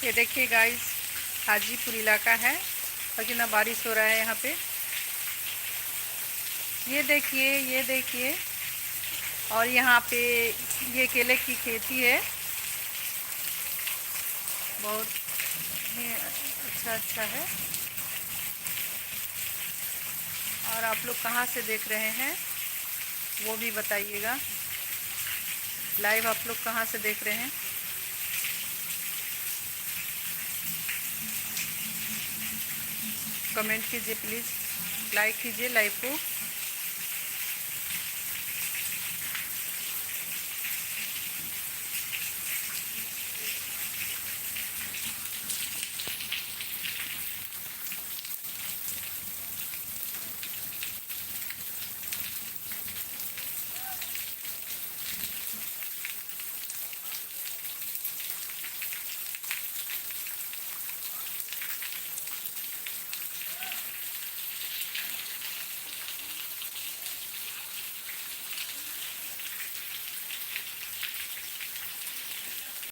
ये देखिए गाइस, हाजीपुर इलाका है और कितना बारिश हो रहा है यहाँ पे। ये देखिए और यहाँ पे ये केले की खेती है। बहुत ही अच्छा है। और आप लोग कहाँ से देख रहे हैं वो भी बताइएगा। लाइव आप लोग कहाँ से देख रहे हैं, कमेंट कीजिए प्लीज़। लाइक कीजिए लाइव को।